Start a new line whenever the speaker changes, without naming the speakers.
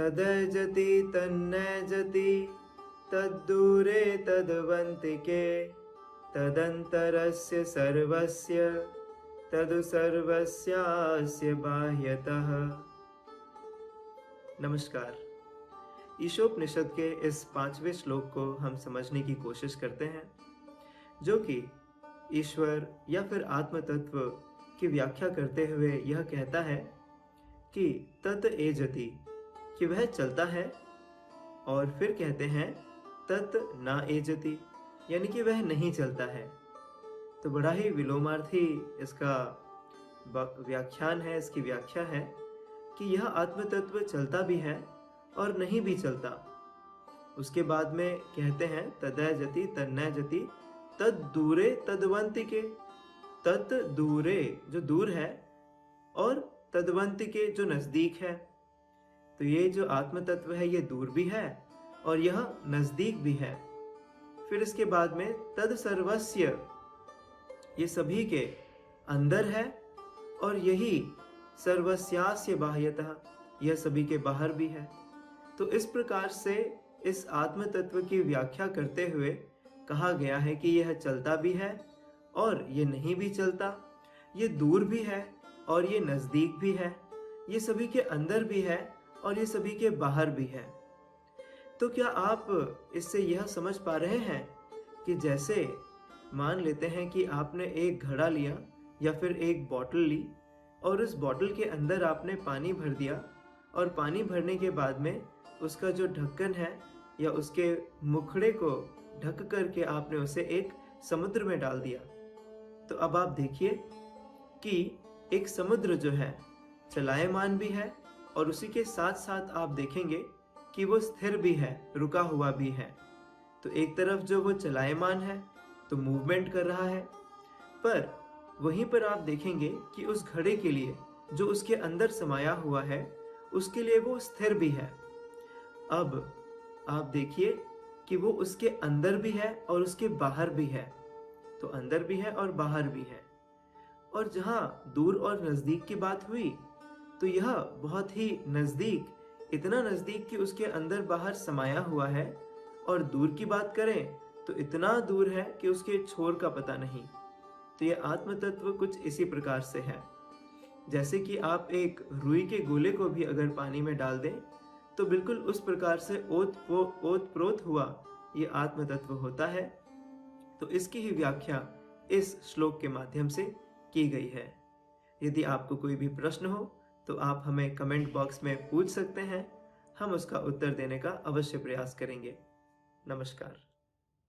तदैजति तन्नैजति तद्दूरे तद्वन्तिके तदन्तरस्य सर्वस्य तदु सर्वस्यास्य बाह्यतः। नमस्कार। ईशोपनिषद के इस 5वें श्लोक को हम समझने की कोशिश करते हैं, जो कि ईश्वर या फिर आत्म तत्व की व्याख्या करते हुए यह कहता है कि तत् एजति, कि वह चलता है, और फिर कहते हैं तत् न एजति, यानी कि वह नहीं चलता है। तो बड़ा ही विलोमार्थी इसका व्याख्यान है, इसकी व्याख्या है कि यह आत्म तत्व चलता भी है और नहीं भी चलता। उसके बाद में कहते हैं तदैजति तन्नैजति तद दूरे तद्वन्तिके, तत् दूरे जो दूर है और तद्वन्तिके जो नजदीक है। तो ये जो आत्म तत्व है ये दूर भी है और यह नजदीक भी है। फिर इसके बाद में तद सर्वस्य, ये सभी के अंदर है, और यही सर्वस्यास्य बाह्यतः, यह सभी के बाहर भी है। तो इस प्रकार से इस आत्म तत्व की व्याख्या करते हुए कहा गया है कि यह चलता भी है और ये नहीं भी चलता, ये दूर भी है और ये नजदीक भी है, ये सभी के अंदर भी है और ये सभी के बाहर भी है। तो क्या आप इससे यह समझ पा रहे हैं कि जैसे मान लेते हैं कि आपने एक घड़ा लिया या फिर एक बॉटल ली और उस बॉटल के अंदर आपने पानी भर दिया, और पानी भरने के बाद में उसका जो ढक्कन है या उसके मुखड़े को ढक करके आपने उसे एक समुद्र में डाल दिया। तो अब आप देखिए कि एक समुद्र जो है चलायमान भी है और उसी के साथ साथ आप देखेंगे कि वो स्थिर भी है, रुका हुआ भी है। तो एक तरफ जो वो चलायमान है तो मूवमेंट कर रहा है, पर वहीं पर आप देखेंगे कि उस घड़े के लिए जो उसके अंदर समाया हुआ है उसके लिए वो स्थिर भी है। अब आप देखिए कि वो उसके अंदर भी है और उसके बाहर भी है। तो अंदर भी है और बाहर भी है। और जहां दूर और नजदीक की बात हुई तो यह बहुत ही नजदीक, इतना नजदीक कि उसके अंदर बाहर समाया हुआ है, और दूर की बात करें तो इतना दूर है कि उसके छोर का पता नहीं। तो यह आत्म तत्व कुछ इसी प्रकार से है। जैसे कि आप एक रुई के गोले को भी अगर पानी में डाल दें तो बिल्कुल उस प्रकार से ओत प्रोत हुआ ये आत्म तत्व होता है। तो इसकी ही व्याख्या इस श्लोक के माध्यम से की गई है। यदि आपको कोई भी प्रश्न हो तो आप हमें कमेंट बॉक्स में पूछ सकते हैं, हम उसका उत्तर देने का अवश्य प्रयास करेंगे। नमस्कार।